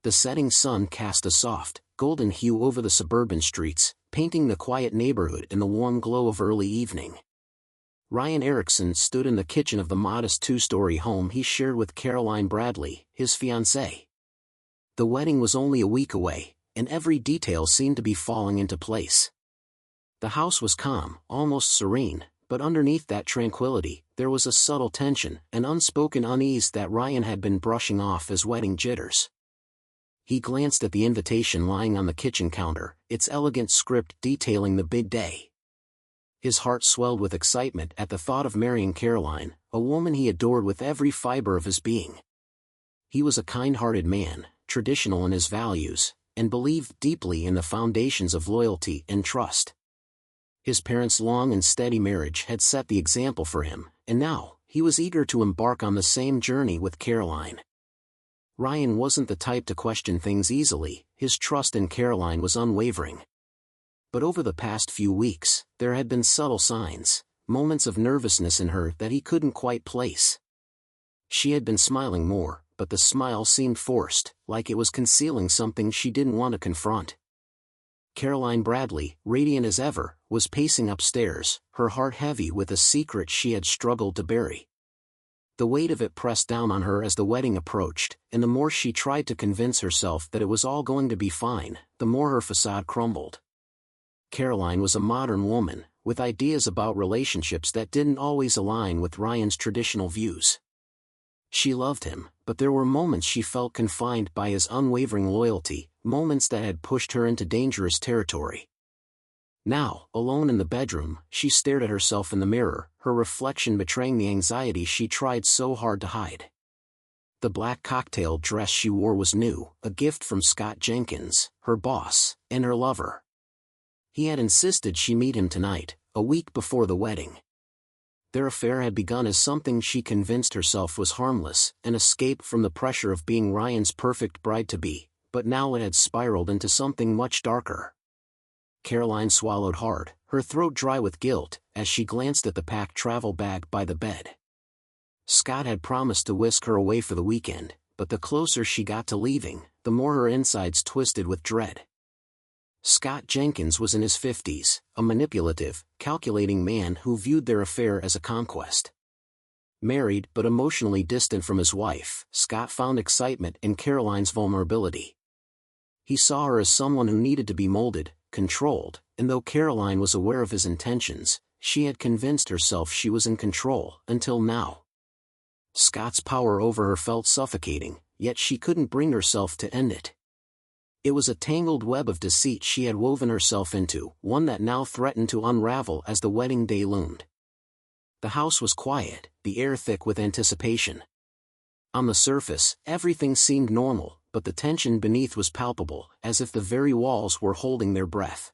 The setting sun cast a soft, golden hue over the suburban streets, painting the quiet neighborhood in the warm glow of early evening. Ryan Erickson stood in the kitchen of the modest two-story home he shared with Caroline Bradley, his fiancée. The wedding was only a week away, and every detail seemed to be falling into place. The house was calm, almost serene, but underneath that tranquility, there was a subtle tension, an unspoken unease that Ryan had been brushing off as wedding jitters. He glanced at the invitation lying on the kitchen counter, its elegant script detailing the big day. His heart swelled with excitement at the thought of marrying Caroline, a woman he adored with every fiber of his being. He was a kind-hearted man, traditional in his values, and believed deeply in the foundations of loyalty and trust. His parents' long and steady marriage had set the example for him, and now, he was eager to embark on the same journey with Caroline. Ryan wasn't the type to question things easily, his trust in Caroline was unwavering. But over the past few weeks, there had been subtle signs, moments of nervousness in her that he couldn't quite place. She had been smiling more, but the smile seemed forced, like it was concealing something she didn't want to confront. Caroline Bradley, radiant as ever, was pacing upstairs, her heart heavy with a secret she had struggled to bury. The weight of it pressed down on her as the wedding approached, and the more she tried to convince herself that it was all going to be fine, the more her facade crumbled. Caroline was a modern woman, with ideas about relationships that didn't always align with Ryan's traditional views. She loved him, but there were moments she felt confined by his unwavering loyalty, moments that had pushed her into dangerous territory. Now, alone in the bedroom, she stared at herself in the mirror, her reflection betraying the anxiety she tried so hard to hide. The black cocktail dress she wore was new, a gift from Scott Jenkins, her boss, and her lover. He had insisted she meet him tonight, a week before the wedding. Their affair had begun as something she convinced herself was harmless, an escape from the pressure of being Ryan's perfect bride-to-be, but now it had spiraled into something much darker. Caroline swallowed hard, her throat dry with guilt, as she glanced at the packed travel bag by the bed. Scott had promised to whisk her away for the weekend, but the closer she got to leaving, the more her insides twisted with dread. Scott Jenkins was in his 50s, a manipulative, calculating man who viewed their affair as a conquest. Married but emotionally distant from his wife, Scott found excitement in Caroline's vulnerability. He saw her as someone who needed to be molded, controlled, and though Caroline was aware of his intentions, she had convinced herself she was in control, until now. Scott's power over her felt suffocating, yet she couldn't bring herself to end it. It was a tangled web of deceit she had woven herself into, one that now threatened to unravel as the wedding day loomed. The house was quiet, the air thick with anticipation. On the surface, everything seemed normal, but the tension beneath was palpable, as if the very walls were holding their breath.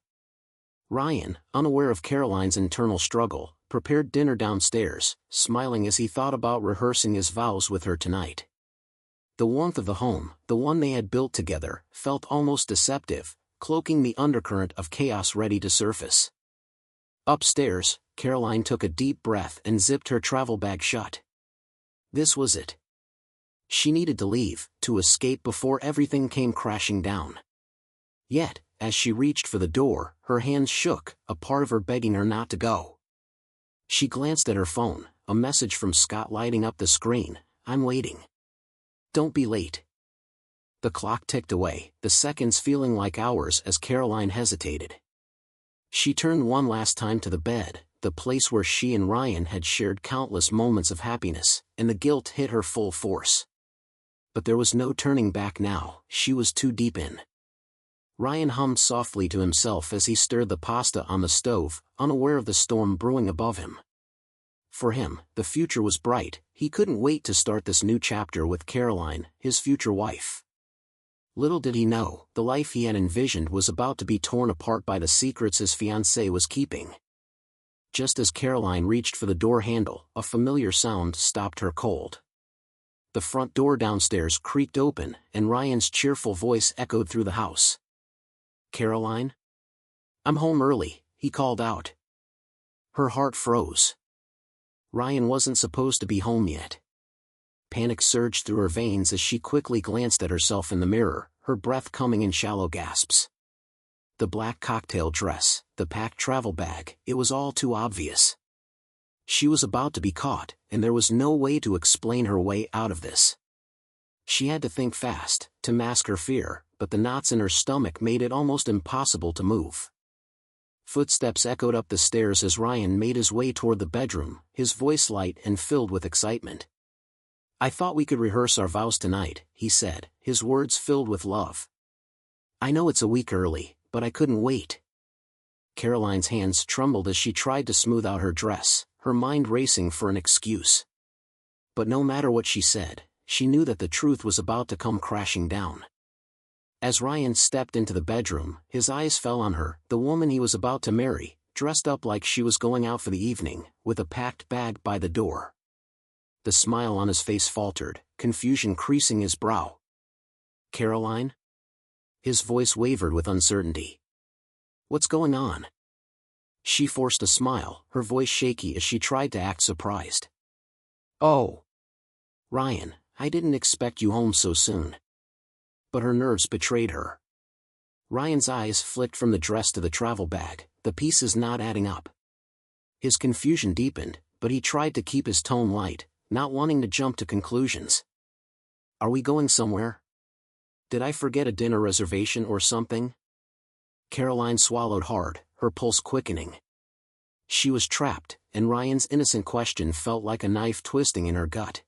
Ryan, unaware of Caroline's internal struggle, prepared dinner downstairs, smiling as he thought about rehearsing his vows with her tonight. The warmth of the home, the one they had built together, felt almost deceptive, cloaking the undercurrent of chaos ready to surface. Upstairs, Caroline took a deep breath and zipped her travel bag shut. This was it. She needed to leave, to escape before everything came crashing down. Yet, as she reached for the door, her hands shook, a part of her begging her not to go. She glanced at her phone, a message from Scott lighting up the screen. "I'm waiting. Don't be late." The clock ticked away, the seconds feeling like hours as Caroline hesitated. She turned one last time to the bed, the place where she and Ryan had shared countless moments of happiness, and the guilt hit her full force. But there was no turning back now, she was too deep in. Ryan hummed softly to himself as he stirred the pasta on the stove, unaware of the storm brewing above him. For him, the future was bright, he couldn't wait to start this new chapter with Caroline, his future wife. Little did he know, the life he had envisioned was about to be torn apart by the secrets his fiancée was keeping. Just as Caroline reached for the door handle, a familiar sound stopped her cold. The front door downstairs creaked open, and Ryan's cheerful voice echoed through the house. "Caroline? I'm home early," he called out. Her heart froze. Ryan wasn't supposed to be home yet. Panic surged through her veins as she quickly glanced at herself in the mirror, her breath coming in shallow gasps. The black cocktail dress, the packed travel bag, it was all too obvious. She was about to be caught, and there was no way to explain her way out of this. She had to think fast, to mask her fear, but the knots in her stomach made it almost impossible to move. Footsteps echoed up the stairs as Ryan made his way toward the bedroom, his voice light and filled with excitement. "I thought we could rehearse our vows tonight," he said, his words filled with love. "I know it's a week early, but I couldn't wait." Caroline's hands trembled as she tried to smooth out her dress, her mind racing for an excuse. But no matter what she said, she knew that the truth was about to come crashing down. As Ryan stepped into the bedroom, his eyes fell on her, the woman he was about to marry, dressed up like she was going out for the evening, with a packed bag by the door. The smile on his face faltered, confusion creasing his brow. "Caroline?" His voice wavered with uncertainty. "What's going on?" She forced a smile, her voice shaky as she tried to act surprised. "Oh, Ryan, I didn't expect you home so soon." But her nerves betrayed her. Ryan's eyes flicked from the dress to the travel bag, the pieces not adding up. His confusion deepened, but he tried to keep his tone light, not wanting to jump to conclusions. "Are we going somewhere? Did I forget a dinner reservation or something?" Caroline swallowed hard, her pulse quickening. She was trapped, and Ryan's innocent question felt like a knife twisting in her gut.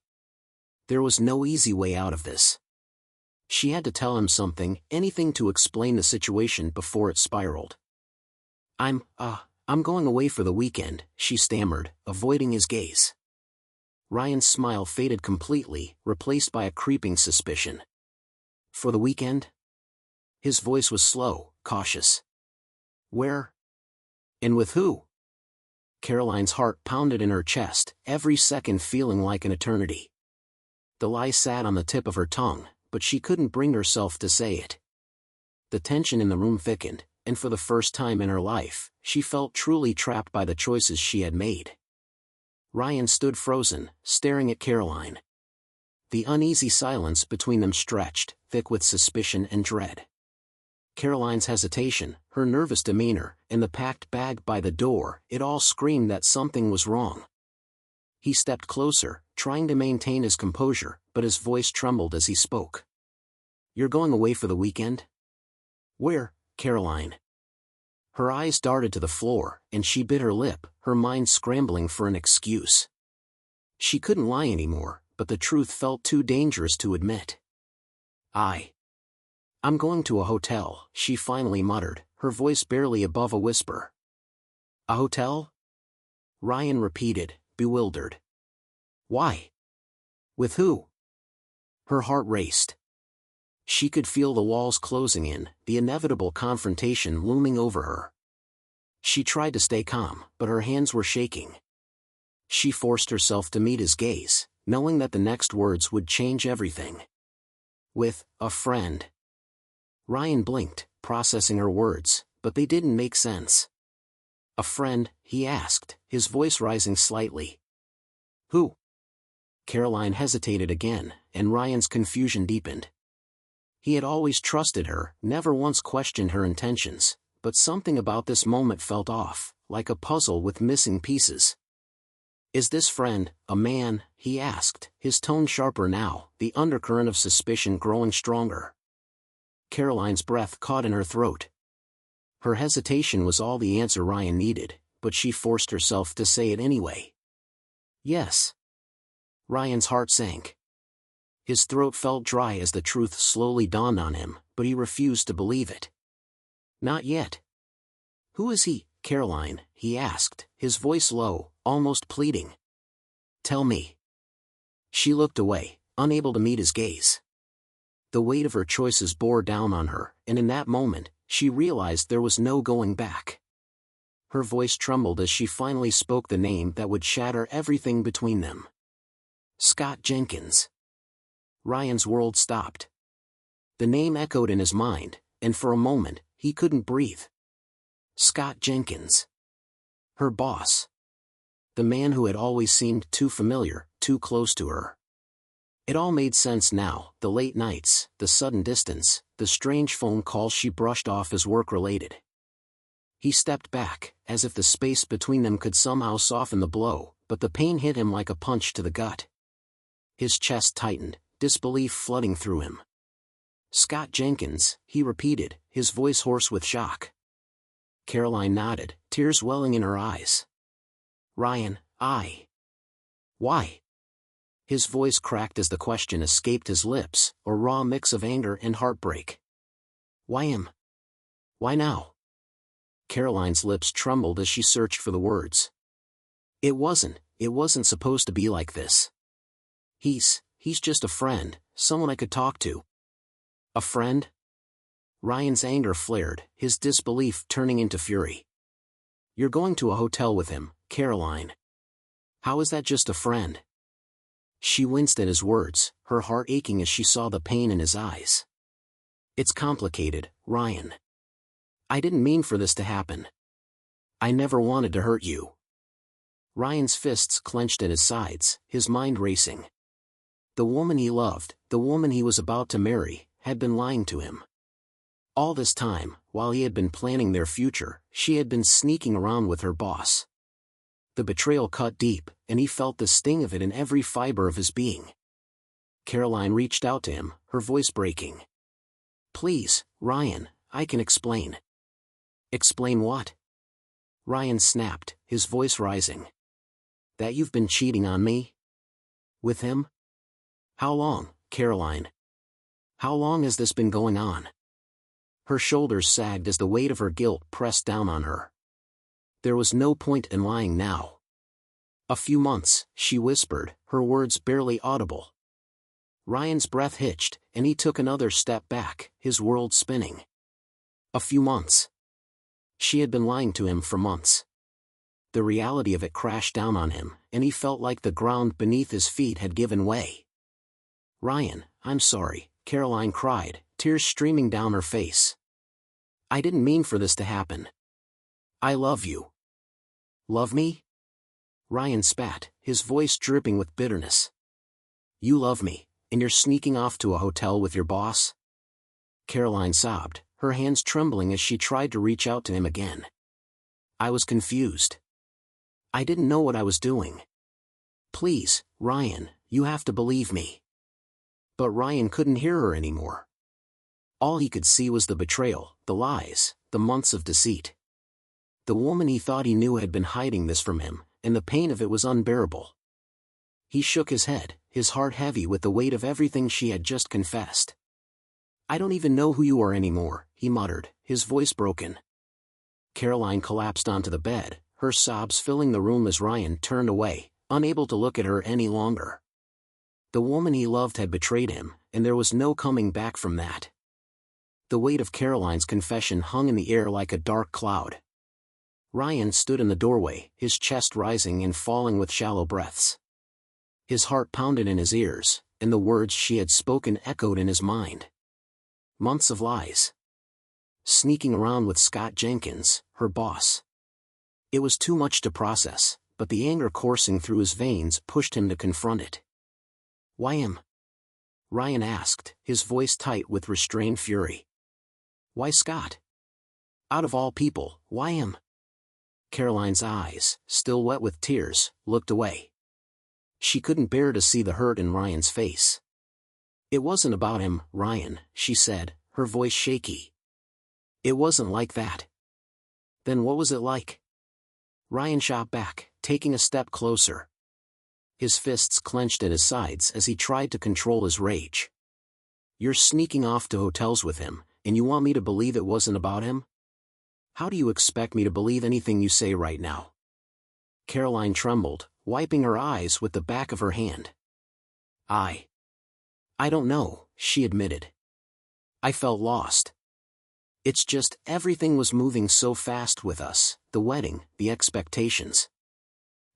There was no easy way out of this. She had to tell him something, anything to explain the situation before it spiraled. I'm going away for the weekend," she stammered, avoiding his gaze. Ryan's smile faded completely, replaced by a creeping suspicion. "For the weekend?" His voice was slow, cautious. "Where? And with who?" Caroline's heart pounded in her chest, every second feeling like an eternity. The lie sat on the tip of her tongue, but she couldn't bring herself to say it. The tension in the room thickened, and for the first time in her life, she felt truly trapped by the choices she had made. Ryan stood frozen, staring at Caroline. The uneasy silence between them stretched, thick with suspicion and dread. Caroline's hesitation, her nervous demeanor, and the packed bag by the door, it all screamed that something was wrong. He stepped closer, trying to maintain his composure, but his voice trembled as he spoke. "You're going away for the weekend? Where, Caroline?" Her eyes darted to the floor, and she bit her lip, her mind scrambling for an excuse. She couldn't lie anymore, but the truth felt too dangerous to admit. I'm going to a hotel," she finally muttered, her voice barely above a whisper. "A hotel?" Ryan repeated, bewildered. "Why? With who?" Her heart raced. She could feel the walls closing in, the inevitable confrontation looming over her. She tried to stay calm, but her hands were shaking. She forced herself to meet his gaze, knowing that the next words would change everything. "With a friend." Ryan blinked, processing her words, but they didn't make sense. "A friend?" he asked, his voice rising slightly. "Who?" Caroline hesitated again, and Ryan's confusion deepened. He had always trusted her, never once questioned her intentions, but something about this moment felt off, like a puzzle with missing pieces. "Is this friend a man?" he asked, his tone sharper now, the undercurrent of suspicion growing stronger. Caroline's breath caught in her throat. Her hesitation was all the answer Ryan needed, but she forced herself to say it anyway. "Yes." Ryan's heart sank. His throat felt dry as the truth slowly dawned on him, but he refused to believe it. "Not yet." "Who is he, Caroline?" he asked, his voice low, almost pleading. "Tell me." She looked away, unable to meet his gaze. The weight of her choices bore down on her, and in that moment, she realized there was no going back. Her voice trembled as she finally spoke the name that would shatter everything between them. "Scott Jenkins." Ryan's world stopped. The name echoed in his mind, and for a moment, he couldn't breathe. Scott Jenkins. Her boss. The man who had always seemed too familiar, too close to her. It all made sense now, the late nights, the sudden distance, the strange phone calls she brushed off as work-related. He stepped back, as if the space between them could somehow soften the blow, but the pain hit him like a punch to the gut. His chest tightened, disbelief flooding through him. "Scott Jenkins," he repeated, his voice hoarse with shock. Caroline nodded, tears welling in her eyes. "Ryan, Why?" His voice cracked as the question escaped his lips, a raw mix of anger and heartbreak. "Why him? Why now?" Caroline's lips trembled as she searched for the words. It wasn't supposed to be like this. He's just a friend, someone I could talk to." "A friend?" Ryan's anger flared, his disbelief turning into fury. "You're going to a hotel with him, Caroline. How is that just a friend?" She winced at his words, her heart aching as she saw the pain in his eyes. "It's complicated, Ryan. I didn't mean for this to happen. I never wanted to hurt you." Ryan's fists clenched at his sides, his mind racing. The woman he loved, the woman he was about to marry, had been lying to him. All this time, while he had been planning their future, she had been sneaking around with her boss. The betrayal cut deep, and he felt the sting of it in every fiber of his being. Caroline reached out to him, her voice breaking. "Please, Ryan, I can explain." "Explain what?" Ryan snapped, his voice rising. "That you've been cheating on me? With him? How long, Caroline? How long has this been going on?" Her shoulders sagged as the weight of her guilt pressed down on her. There was no point in lying now. "A few months," she whispered, her words barely audible. Ryan's breath hitched, and he took another step back, his world spinning. A few months. She had been lying to him for months. The reality of it crashed down on him, and he felt like the ground beneath his feet had given way. "Ryan, I'm sorry," Caroline cried, tears streaming down her face. "I didn't mean for this to happen. I love you." "Love me?" Ryan spat, his voice dripping with bitterness. "You love me, and you're sneaking off to a hotel with your boss?" Caroline sobbed, her hands trembling as she tried to reach out to him again. "I was confused. I didn't know what I was doing. Please, Ryan, you have to believe me." But Ryan couldn't hear her anymore. All he could see was the betrayal, the lies, the months of deceit. The woman he thought he knew had been hiding this from him, and the pain of it was unbearable. He shook his head, his heart heavy with the weight of everything she had just confessed. "I don't even know who you are anymore," he muttered, his voice broken. Caroline collapsed onto the bed, her sobs filling the room as Ryan turned away, unable to look at her any longer. The woman he loved had betrayed him, and there was no coming back from that. The weight of Caroline's confession hung in the air like a dark cloud. Ryan stood in the doorway, his chest rising and falling with shallow breaths. His heart pounded in his ears, and the words she had spoken echoed in his mind. Months of lies. Sneaking around with Scott Jenkins, her boss. It was too much to process, but the anger coursing through his veins pushed him to confront it. "Why him?" Ryan asked, his voice tight with restrained fury. "Why Scott? Out of all people, why him?" Caroline's eyes, still wet with tears, looked away. She couldn't bear to see the hurt in Ryan's face. "It wasn't about him, Ryan," she said, her voice shaky. "It wasn't like that." "Then what was it like?" Ryan shot back, taking a step closer. His fists clenched at his sides as he tried to control his rage. "You're sneaking off to hotels with him, and you want me to believe it wasn't about him? How do you expect me to believe anything you say right now?" Caroline trembled, wiping her eyes with the back of her hand. I don't know," she admitted. "I felt lost. It's just everything was moving so fast with us, the wedding, the expectations.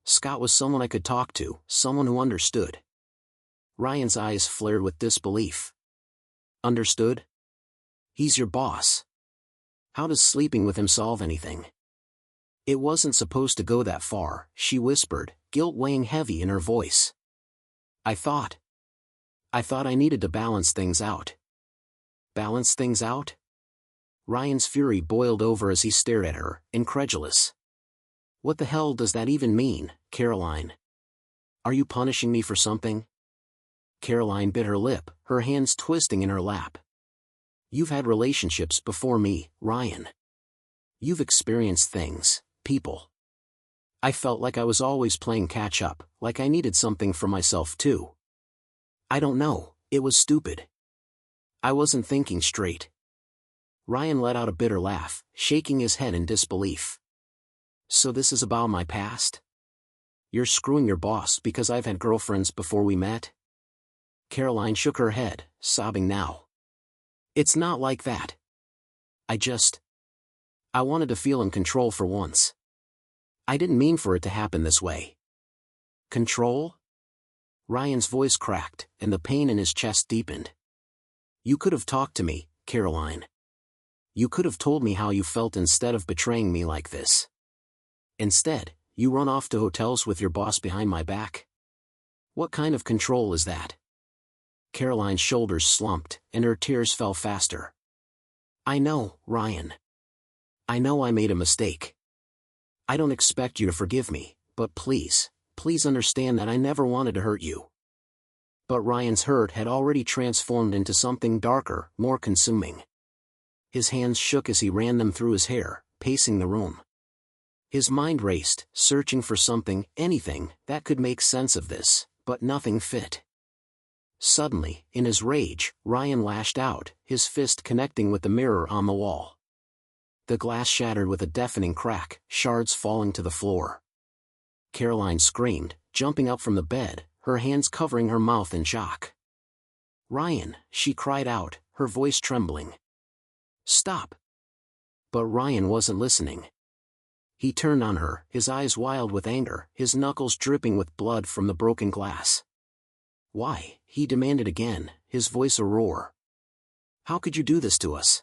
Scott was someone I could talk to, someone who understood." Ryan's eyes flared with disbelief. "Understood? He's your boss. How does sleeping with him solve anything?" "It wasn't supposed to go that far," she whispered, guilt weighing heavy in her voice. I thought I thought I needed to balance things out. Balance things out? Ryan's fury boiled over as he stared at her, incredulous. What the hell does that even mean, Caroline? Are you punishing me for something? Caroline bit her lip, her hands twisting in her lap. You've had relationships before me, Ryan. You've experienced things, people. I felt like I was always playing catch-up, like I needed something for myself too. I don't know, it was stupid. I wasn't thinking straight. Ryan let out a bitter laugh, shaking his head in disbelief. So this is about my past? You're screwing your boss because I've had girlfriends before we met? Caroline shook her head, sobbing now. It's not like that. I wanted to feel in control for once. I didn't mean for it to happen this way. Control? Ryan's voice cracked, and the pain in his chest deepened. You could have talked to me, Caroline. You could have told me how you felt instead of betraying me like this. Instead, you run off to hotels with your boss behind my back. What kind of control is that? Caroline's shoulders slumped, and her tears fell faster. I know, Ryan. I know I made a mistake. I don't expect you to forgive me, but please understand that I never wanted to hurt you. But Ryan's hurt had already transformed into something darker, more consuming. His hands shook as he ran them through his hair, pacing the room. His mind raced, searching for something, anything, that could make sense of this, but nothing fit. Suddenly, in his rage, Ryan lashed out, his fist connecting with the mirror on the wall. The glass shattered with a deafening crack, shards falling to the floor. Caroline screamed, jumping up from the bed, her hands covering her mouth in shock. Ryan, she cried out, her voice trembling. Stop! But Ryan wasn't listening. He turned on her, his eyes wild with anger, his knuckles dripping with blood from the broken glass. Why? He demanded again, his voice a roar. How could you do this to us?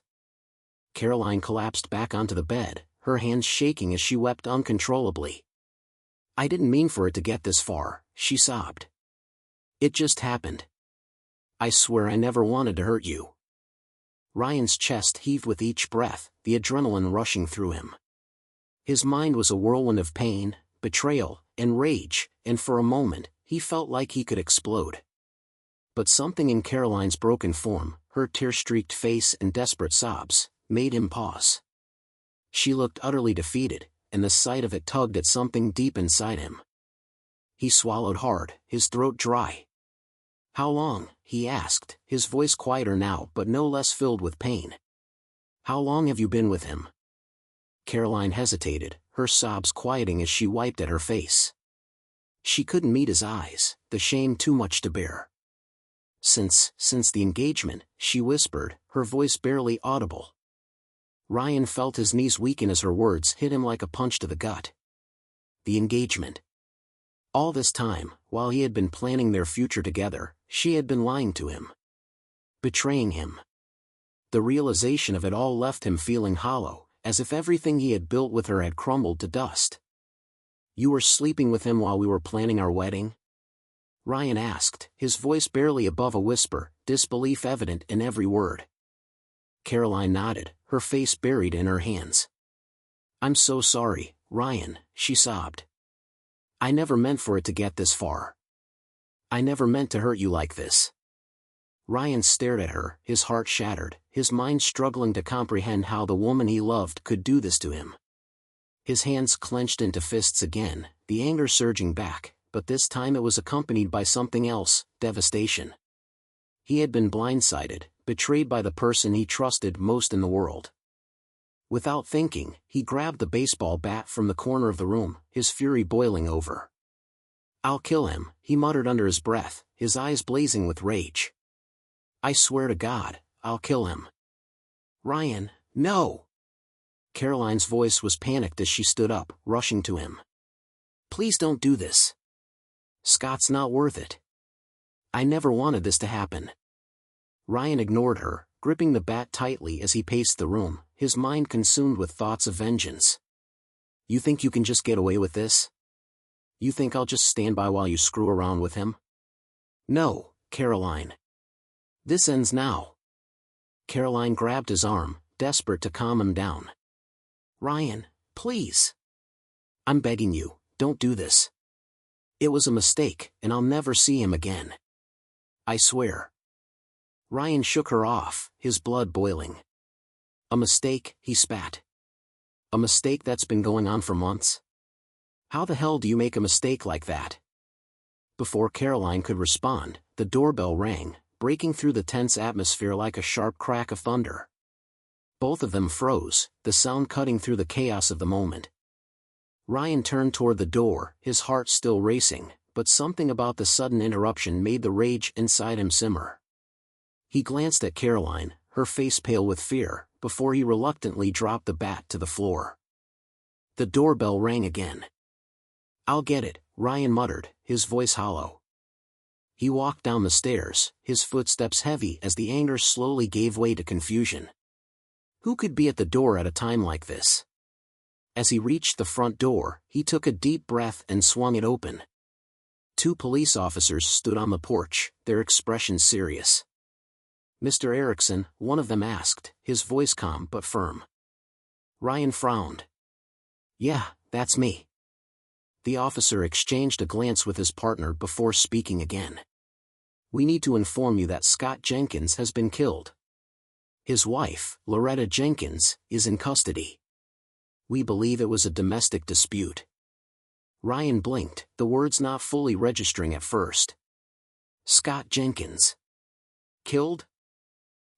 Caroline collapsed back onto the bed, her hands shaking as she wept uncontrollably. I didn't mean for it to get this far, she sobbed. It just happened. I swear I never wanted to hurt you. Ryan's chest heaved with each breath, the adrenaline rushing through him. His mind was a whirlwind of pain, betrayal, and rage, and for a moment, he felt like he could explode. But something in Caroline's broken form, her tear-streaked face and desperate sobs, made him pause. She looked utterly defeated, and the sight of it tugged at something deep inside him. He swallowed hard, his throat dry. How long? He asked, his voice quieter now but no less filled with pain. How long have you been with him? Caroline hesitated, her sobs quieting as she wiped at her face. She couldn't meet his eyes, the shame too much to bear. Since the engagement, she whispered, her voice barely audible. Ryan felt his knees weaken as her words hit him like a punch to the gut. The engagement. All this time, while he had been planning their future together, she had been lying to him. Betraying him. The realization of it all left him feeling hollow, as if everything he had built with her had crumbled to dust. You were sleeping with him while we were planning our wedding? Ryan asked, his voice barely above a whisper, disbelief evident in every word. Caroline nodded, her face buried in her hands. I'm so sorry, Ryan, she sobbed. I never meant for it to get this far. I never meant to hurt you like this. Ryan stared at her, his heart shattered, his mind struggling to comprehend how the woman he loved could do this to him. His hands clenched into fists again, the anger surging back, but this time it was accompanied by something else, devastation. He had been blindsided, betrayed by the person he trusted most in the world. Without thinking, he grabbed the baseball bat from the corner of the room, his fury boiling over. I'll kill him, he muttered under his breath, his eyes blazing with rage. I swear to God, I'll kill him. Ryan, no! Caroline's voice was panicked as she stood up, rushing to him. Please don't do this. Scott's not worth it. I never wanted this to happen. Ryan ignored her, gripping the bat tightly as he paced the room, his mind consumed with thoughts of vengeance. You think you can just get away with this? You think I'll just stand by while you screw around with him? No, Caroline. This ends now. Caroline grabbed his arm, desperate to calm him down. Ryan, please. I'm begging you, don't do this. It was a mistake, and I'll never see him again. I swear. Ryan shook her off, his blood boiling. A mistake, he spat. A mistake that's been going on for months? How the hell do you make a mistake like that? Before Caroline could respond, the doorbell rang, breaking through the tense atmosphere like a sharp crack of thunder. Both of them froze, the sound cutting through the chaos of the moment. Ryan turned toward the door, his heart still racing, but something about the sudden interruption made the rage inside him simmer. He glanced at Caroline, her face pale with fear, before he reluctantly dropped the bat to the floor. The doorbell rang again. I'll get it, Ryan muttered, his voice hollow. He walked down the stairs, his footsteps heavy as the anger slowly gave way to confusion. Who could be at the door at a time like this? As he reached the front door, he took a deep breath and swung it open. 2 police officers stood on the porch, their expressions serious. Mr. Erickson, one of them asked, his voice calm but firm. Ryan frowned. Yeah, that's me. The officer exchanged a glance with his partner before speaking again. We need to inform you that Scott Jenkins has been killed. His wife, Loretta Jenkins, is in custody. We believe it was a domestic dispute. Ryan blinked, the words not fully registering at first. Scott Jenkins. Killed?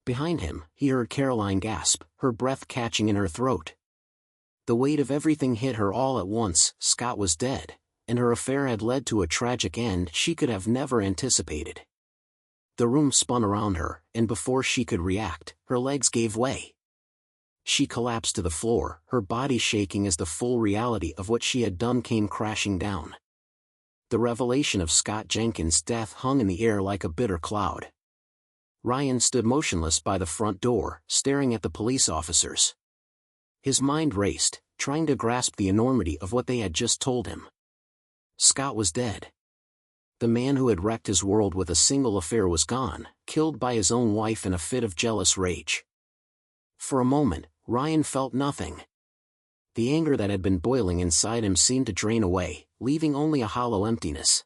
Behind him, he heard Caroline gasp, her breath catching in her throat. The weight of everything hit her all at once. Scott was dead, and her affair had led to a tragic end she could have never anticipated. The room spun around her, and before she could react, her legs gave way. She collapsed to the floor, her body shaking as the full reality of what she had done came crashing down. The revelation of Scott Jenkins' death hung in the air like a bitter cloud. Ryan stood motionless by the front door, staring at the police officers. His mind raced, trying to grasp the enormity of what they had just told him. Scott was dead. The man who had wrecked his world with a single affair was gone, killed by his own wife in a fit of jealous rage. For a moment, Ryan felt nothing. The anger that had been boiling inside him seemed to drain away, leaving only a hollow emptiness.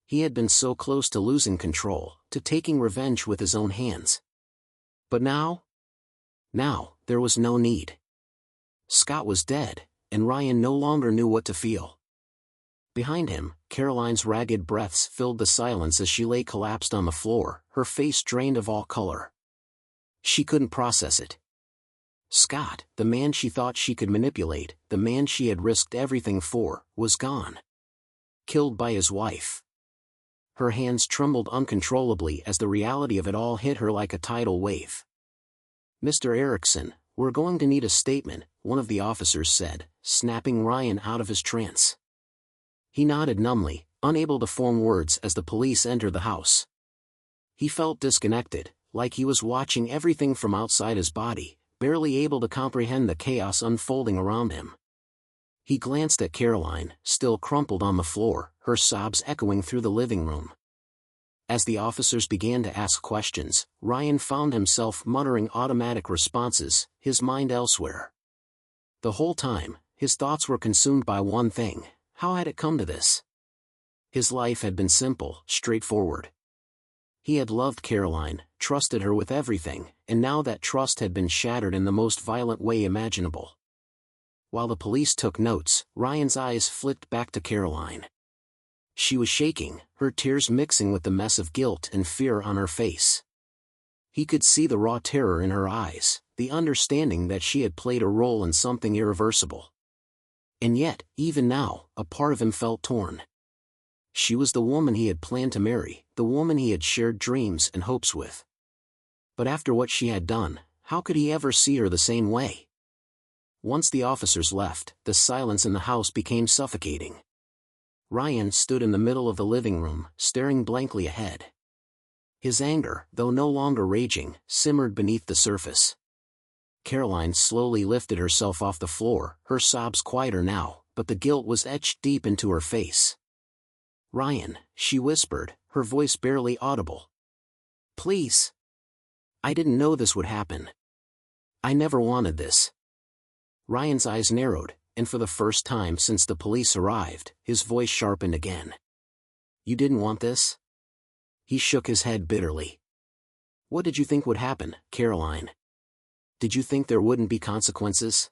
He had been so close to losing control, to taking revenge with his own hands. But now? Now, there was no need. Scott was dead, and Ryan no longer knew what to feel. Behind him, Caroline's ragged breaths filled the silence as she lay collapsed on the floor, her face drained of all color. She couldn't process it. Scott, the man she thought she could manipulate, the man she had risked everything for, was gone. Killed by his wife. Her hands trembled uncontrollably as the reality of it all hit her like a tidal wave. Mr. Erickson, we're going to need a statement, one of the officers said, snapping Ryan out of his trance. He nodded numbly, unable to form words as the police entered the house. He felt disconnected, like he was watching everything from outside his body, barely able to comprehend the chaos unfolding around him. He glanced at Caroline, still crumpled on the floor, her sobs echoing through the living room. As the officers began to ask questions, Ryan found himself muttering automatic responses, his mind elsewhere. The whole time, his thoughts were consumed by one thing: how had it come to this? His life had been simple, straightforward. He had loved Caroline, trusted her with everything, and now that trust had been shattered in the most violent way imaginable. While the police took notes, Ryan's eyes flicked back to Caroline. She was shaking, her tears mixing with the mess of guilt and fear on her face. He could see the raw terror in her eyes, the understanding that she had played a role in something irreversible. And yet, even now, a part of him felt torn. She was the woman he had planned to marry, the woman he had shared dreams and hopes with. But after what she had done, how could he ever see her the same way? Once the officers left, the silence in the house became suffocating. Ryan stood in the middle of the living room, staring blankly ahead. His anger, though no longer raging, simmered beneath the surface. Caroline slowly lifted herself off the floor, her sobs quieter now, but the guilt was etched deep into her face. Ryan, she whispered, her voice barely audible. Please. I didn't know this would happen. I never wanted this. Ryan's eyes narrowed, and for the first time since the police arrived, his voice sharpened again. You didn't want this? He shook his head bitterly. What did you think would happen, Caroline? Did you think there wouldn't be consequences?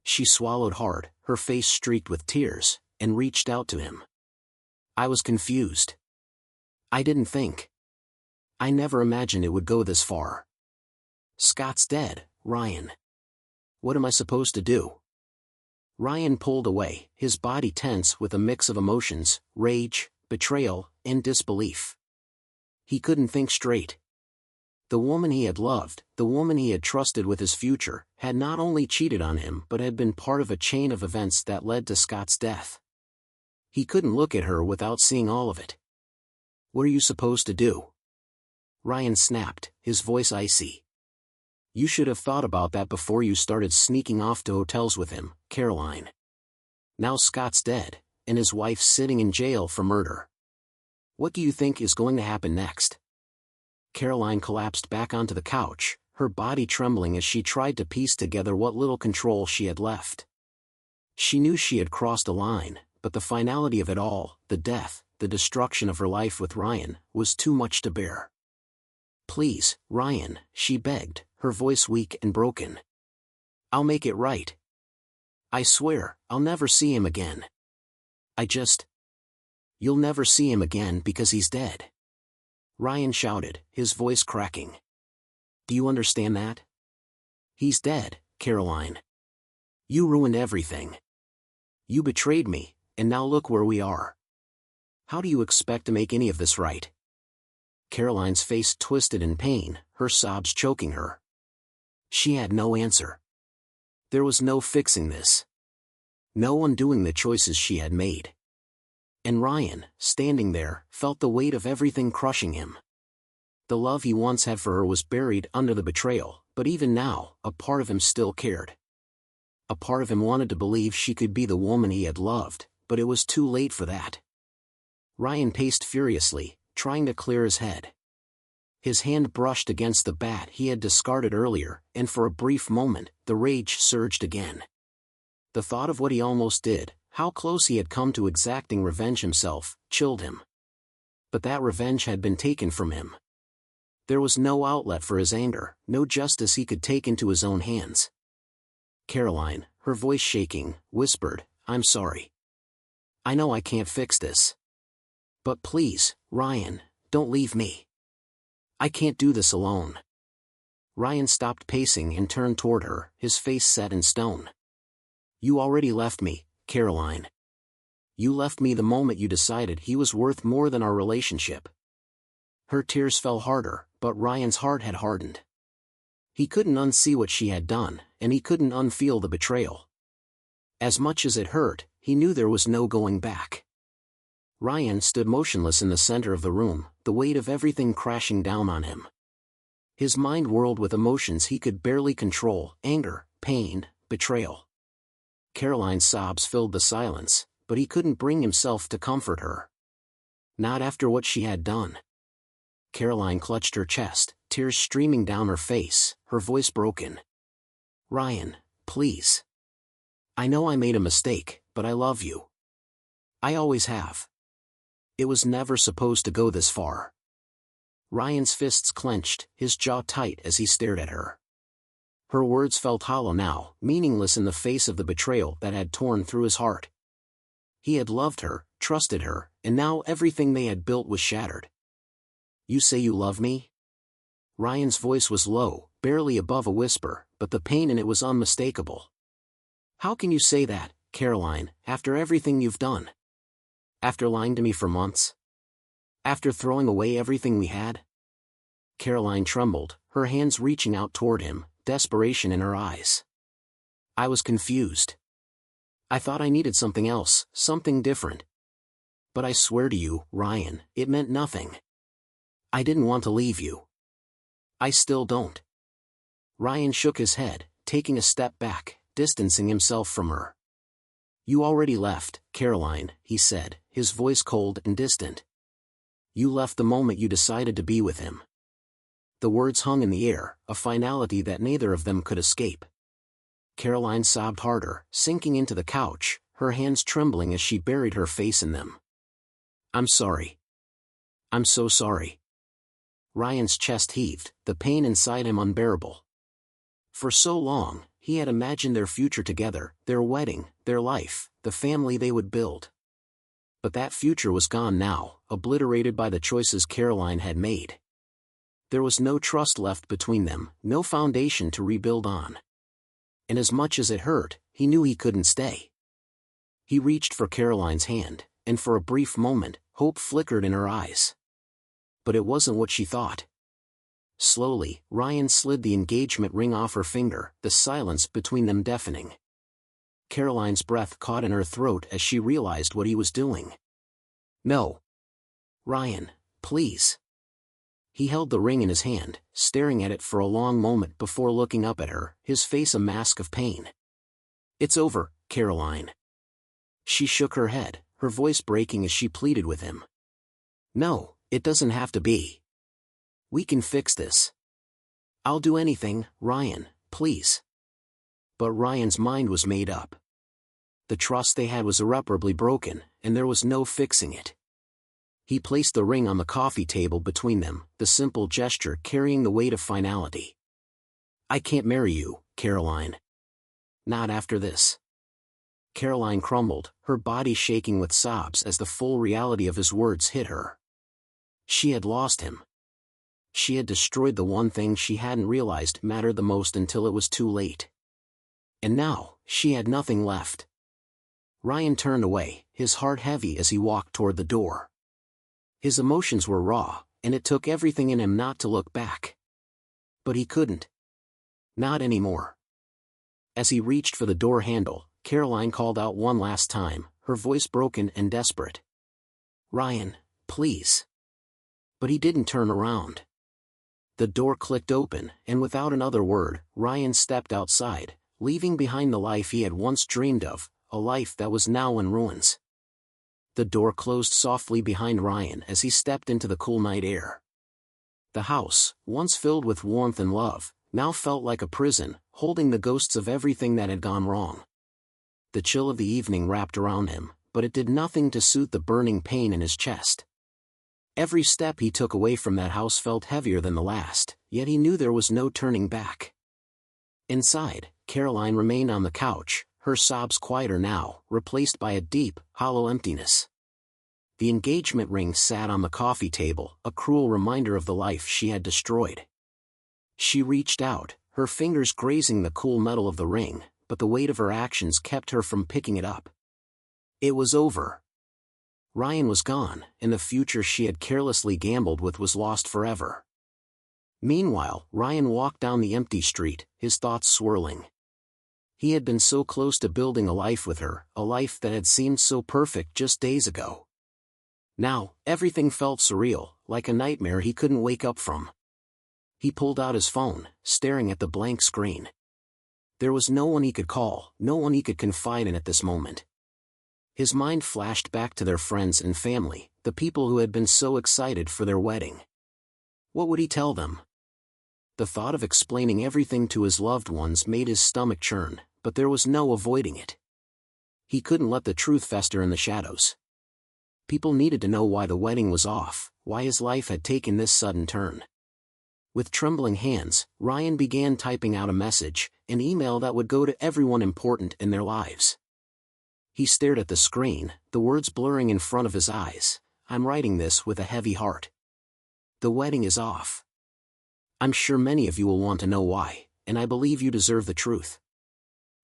She swallowed hard, her face streaked with tears, and reached out to him. I was confused. I didn't think. I never imagined it would go this far. Scott's dead, Ryan. What am I supposed to do? Ryan pulled away, his body tense with a mix of emotions, rage, betrayal, and disbelief. He couldn't think straight. The woman he had loved, the woman he had trusted with his future, had not only cheated on him but had been part of a chain of events that led to Scott's death. He couldn't look at her without seeing all of it. What are you supposed to do? Ryan snapped, his voice icy. You should have thought about that before you started sneaking off to hotels with him, Caroline. Now Scott's dead, and his wife's sitting in jail for murder. What do you think is going to happen next? Caroline collapsed back onto the couch, her body trembling as she tried to piece together what little control she had left. She knew she had crossed a line, but the finality of it all, the death, the destruction of her life with Ryan, was too much to bear. Please, Ryan, she begged, her voice weak and broken. I'll make it right. I swear, I'll never see him again. You'll never see him again because he's dead. Ryan shouted, his voice cracking. Do you understand that? He's dead, Caroline. You ruined everything. You betrayed me, and now look where we are. How do you expect to make any of this right? Caroline's face twisted in pain, her sobs choking her. She had no answer. There was no fixing this. No undoing the choices she had made. And Ryan, standing there, felt the weight of everything crushing him. The love he once had for her was buried under the betrayal, but even now, a part of him still cared. A part of him wanted to believe she could be the woman he had loved, but it was too late for that. Ryan paced furiously, trying to clear his head. His hand brushed against the bat he had discarded earlier, and for a brief moment, the rage surged again. The thought of what he almost did, how close he had come to exacting revenge himself, chilled him. But that revenge had been taken from him. There was no outlet for his anger, no justice he could take into his own hands. Caroline, her voice shaking, whispered, I'm sorry. I know I can't fix this. But please, Ryan, don't leave me. I can't do this alone. Ryan stopped pacing and turned toward her, his face set in stone. You already left me, Caroline. You left me the moment you decided he was worth more than our relationship. Her tears fell harder, but Ryan's heart had hardened. He couldn't unsee what she had done, and he couldn't unfeel the betrayal. As much as it hurt, he knew there was no going back. Ryan stood motionless in the center of the room, the weight of everything crashing down on him. His mind whirled with emotions he could barely control, anger, pain, betrayal. Caroline's sobs filled the silence, but he couldn't bring himself to comfort her. Not after what she had done. Caroline clutched her chest, tears streaming down her face, her voice broken. Ryan, please. I know I made a mistake, but I love you. I always have. It was never supposed to go this far. Ryan's fists clenched, his jaw tight as he stared at her. Her words felt hollow now, meaningless in the face of the betrayal that had torn through his heart. He had loved her, trusted her, and now everything they had built was shattered. You say you love me? Ryan's voice was low, barely above a whisper, but the pain in it was unmistakable. How can you say that, Caroline, after everything you've done? After lying to me for months? After throwing away everything we had? Caroline trembled, her hands reaching out toward him, desperation in her eyes. I was confused. I thought I needed something else, something different. But I swear to you, Ryan, it meant nothing. I didn't want to leave you. I still don't. Ryan shook his head, taking a step back, distancing himself from her. You already left, Caroline, he said, his voice cold and distant. You left the moment you decided to be with him. The words hung in the air, a finality that neither of them could escape. Caroline sobbed harder, sinking into the couch, her hands trembling as she buried her face in them. "I'm sorry. I'm so sorry." Ryan's chest heaved, the pain inside him unbearable. For so long, he had imagined their future together, their wedding, their life, the family they would build. But that future was gone now, obliterated by the choices Caroline had made. There was no trust left between them, no foundation to rebuild on. And as much as it hurt, he knew he couldn't stay. He reached for Caroline's hand, and for a brief moment, hope flickered in her eyes. But it wasn't what she thought. Slowly, Ryan slid the engagement ring off her finger, the silence between them deafening. Caroline's breath caught in her throat as she realized what he was doing. "No. Ryan, please." He held the ring in his hand, staring at it for a long moment before looking up at her, his face a mask of pain. "It's over, Caroline." She shook her head, her voice breaking as she pleaded with him. "No, it doesn't have to be. We can fix this. I'll do anything, Ryan, please." But Ryan's mind was made up. The trust they had was irreparably broken, and there was no fixing it. He placed the ring on the coffee table between them, the simple gesture carrying the weight of finality. "I can't marry you, Caroline. Not after this." Caroline crumbled, her body shaking with sobs as the full reality of his words hit her. She had lost him. She had destroyed the one thing she hadn't realized mattered the most until it was too late. And now, she had nothing left. Ryan turned away, his heart heavy as he walked toward the door. His emotions were raw, and it took everything in him not to look back. But he couldn't. Not anymore. As he reached for the door handle, Caroline called out one last time, her voice broken and desperate. "Ryan, please." But he didn't turn around. The door clicked open, and without another word, Ryan stepped outside, leaving behind the life he had once dreamed of, a life that was now in ruins. The door closed softly behind Ryan as he stepped into the cool night air. The house, once filled with warmth and love, now felt like a prison, holding the ghosts of everything that had gone wrong. The chill of the evening wrapped around him, but it did nothing to soothe the burning pain in his chest. Every step he took away from that house felt heavier than the last, yet he knew there was no turning back. Inside, Caroline remained on the couch, her sobs quieter now, replaced by a deep, hollow emptiness. The engagement ring sat on the coffee table, a cruel reminder of the life she had destroyed. She reached out, her fingers grazing the cool metal of the ring, but the weight of her actions kept her from picking it up. It was over. Ryan was gone, and the future she had carelessly gambled with was lost forever. Meanwhile, Ryan walked down the empty street, his thoughts swirling. He had been so close to building a life with her, a life that had seemed so perfect just days ago. Now, everything felt surreal, like a nightmare he couldn't wake up from. He pulled out his phone, staring at the blank screen. There was no one he could call, no one he could confide in at this moment. His mind flashed back to their friends and family, the people who had been so excited for their wedding. What would he tell them? The thought of explaining everything to his loved ones made his stomach churn, but there was no avoiding it. He couldn't let the truth fester in the shadows. People needed to know why the wedding was off, why his life had taken this sudden turn. With trembling hands, Ryan began typing out a message, an email that would go to everyone important in their lives. He stared at the screen, the words blurring in front of his eyes. "I'm writing this with a heavy heart. The wedding is off. I'm sure many of you will want to know why, and I believe you deserve the truth.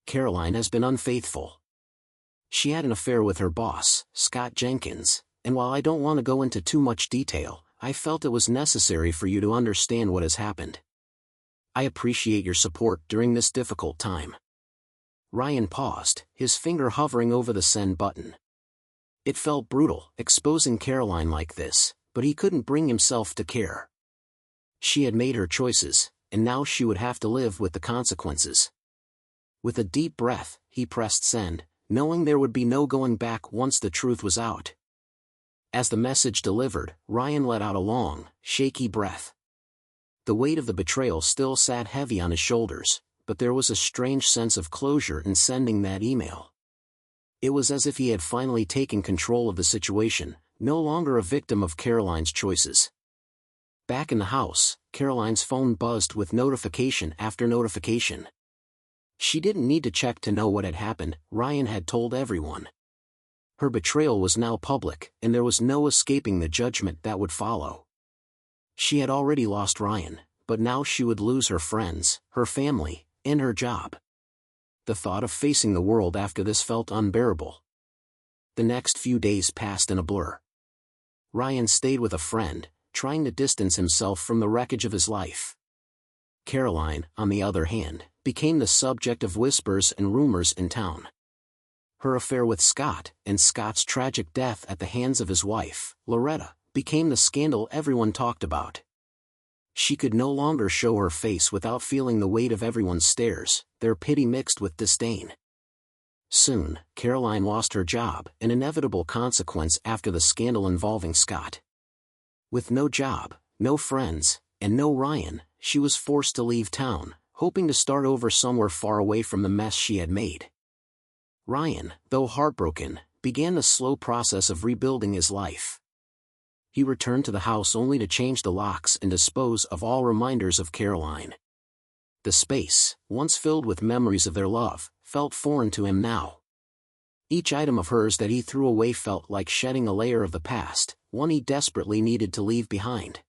Caroline has been unfaithful. She had an affair with her boss, Scott Jenkins, and while I don't want to go into too much detail, I felt it was necessary for you to understand what has happened. I appreciate your support during this difficult time." Ryan paused, his finger hovering over the send button. It felt brutal, exposing Caroline like this, but he couldn't bring himself to care. She had made her choices, and now she would have to live with the consequences. With a deep breath, he pressed send, knowing there would be no going back once the truth was out. As the message delivered, Ryan let out a long, shaky breath. The weight of the betrayal still sat heavy on his shoulders, but there was a strange sense of closure in sending that email. It was as if he had finally taken control of the situation, no longer a victim of Caroline's choices. Back in the house, Caroline's phone buzzed with notification after notification. She didn't need to check to know what had happened. Ryan had told everyone. Her betrayal was now public, and there was no escaping the judgment that would follow. She had already lost Ryan, but now she would lose her friends, her family, and her job. The thought of facing the world after this felt unbearable. The next few days passed in a blur. Ryan stayed with a friend, trying to distance himself from the wreckage of his life. Caroline, on the other hand, became the subject of whispers and rumors in town. Her affair with Scott, and Scott's tragic death at the hands of his wife, Loretta, became the scandal everyone talked about. She could no longer show her face without feeling the weight of everyone's stares, their pity mixed with disdain. Soon, Caroline lost her job, an inevitable consequence after the scandal involving Scott. With no job, no friends, and no Ryan, she was forced to leave town, hoping to start over somewhere far away from the mess she had made. Ryan, though heartbroken, began the slow process of rebuilding his life. He returned to the house only to change the locks and dispose of all reminders of Caroline. The space, once filled with memories of their love, felt foreign to him now. Each item of hers that he threw away felt like shedding a layer of the past, one he desperately needed to leave behind.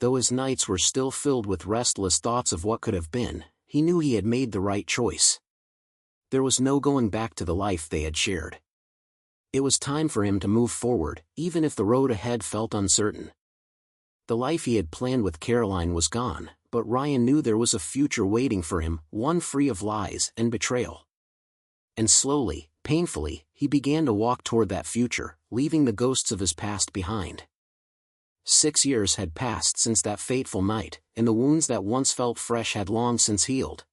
Though his nights were still filled with restless thoughts of what could have been, he knew he had made the right choice. There was no going back to the life they had shared. It was time for him to move forward, even if the road ahead felt uncertain. The life he had planned with Caroline was gone, but Ryan knew there was a future waiting for him, one free of lies and betrayal. And slowly, painfully, he began to walk toward that future, leaving the ghosts of his past behind. 6 years had passed since that fateful night, and the wounds that once felt fresh had long since healed.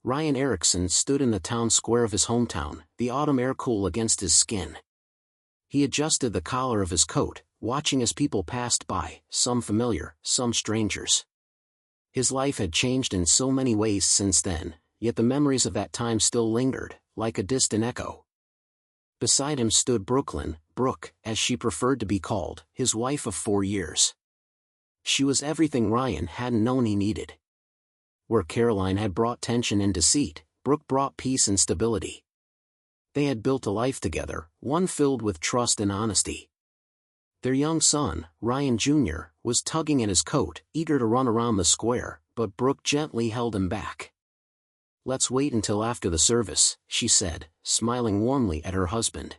Ryan Erickson stood in the town square of his hometown, the autumn air cool against his skin. He adjusted the collar of his coat, watching as people passed by, some familiar, some strangers. His life had changed in so many ways since then, yet the memories of that time still lingered, like a distant echo. Beside him stood Brooke, as she preferred to be called, his wife of 4 years. She was everything Ryan hadn't known he needed. Where Caroline had brought tension and deceit, Brooke brought peace and stability. They had built a life together, one filled with trust and honesty. Their young son, Ryan Jr., was tugging at his coat, eager to run around the square, but Brooke gently held him back. "Let's wait until after the service," she said, smiling warmly at her husband.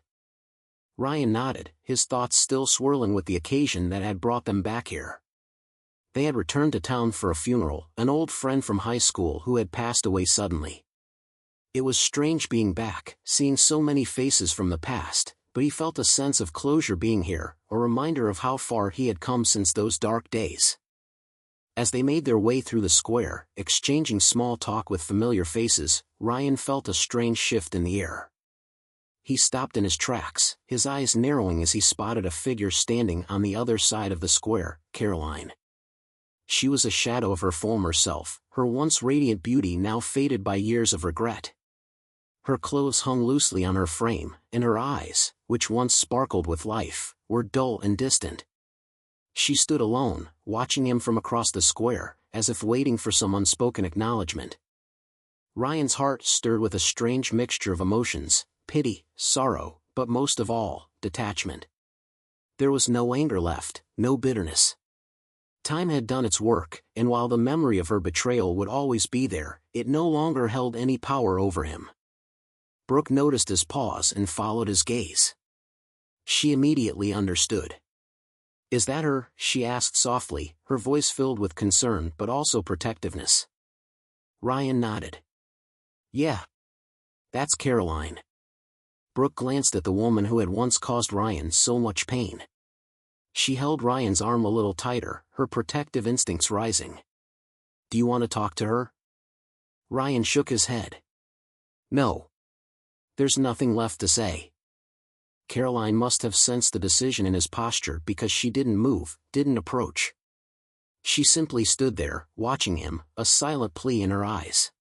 Ryan nodded, his thoughts still swirling with the occasion that had brought them back here. They had returned to town for a funeral, an old friend from high school who had passed away suddenly. It was strange being back, seeing so many faces from the past, but he felt a sense of closure being here, a reminder of how far he had come since those dark days. As they made their way through the square, exchanging small talk with familiar faces, Ryan felt a strange shift in the air. He stopped in his tracks, his eyes narrowing as he spotted a figure standing on the other side of the square, Caroline. She was a shadow of her former self, her once radiant beauty now faded by years of regret. Her clothes hung loosely on her frame, and her eyes, which once sparkled with life, were dull and distant. She stood alone, watching him from across the square, as if waiting for some unspoken acknowledgement. Ryan's heart stirred with a strange mixture of emotions, pity, sorrow, but most of all, detachment. There was no anger left, no bitterness. Time had done its work, and while the memory of her betrayal would always be there, it no longer held any power over him. Brooke noticed his pause and followed his gaze. She immediately understood. "Is that her?" she asked softly, her voice filled with concern but also protectiveness. Ryan nodded. "Yeah. That's Caroline." Brooke glanced at the woman who had once caused Ryan so much pain. She held Ryan's arm a little tighter, her protective instincts rising. "Do you want to talk to her?" Ryan shook his head. "No. There's nothing left to say." Caroline must have sensed the decision in his posture because she didn't move, didn't approach. She simply stood there, watching him, a silent plea in her eyes.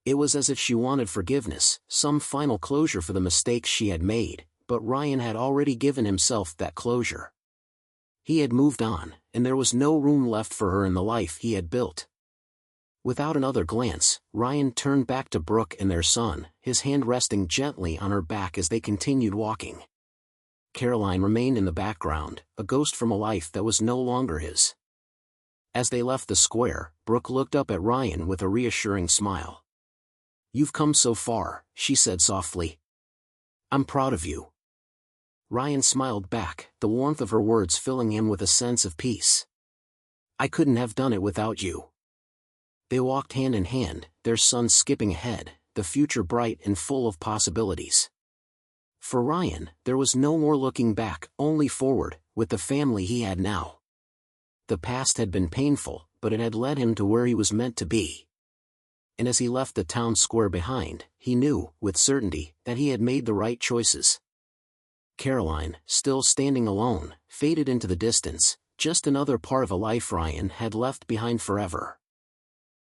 It was as if she wanted forgiveness, some final closure for the mistakes she had made, but Ryan had already given himself that closure. He had moved on, and there was no room left for her in the life he had built. Without another glance, Ryan turned back to Brooke and their son, his hand resting gently on her back as they continued walking. Caroline remained in the background, a ghost from a life that was no longer his. As they left the square, Brooke looked up at Ryan with a reassuring smile. "You've come so far," she said softly. "I'm proud of you." Ryan smiled back, the warmth of her words filling him with a sense of peace. "I couldn't have done it without you." They walked hand in hand, their son skipping ahead, the future bright and full of possibilities. For Ryan, there was no more looking back, only forward, with the family he had now. The past had been painful, but it had led him to where he was meant to be. And as he left the town square behind, he knew, with certainty, that he had made the right choices. Caroline, still standing alone, faded into the distance, just another part of a life Ryan had left behind forever.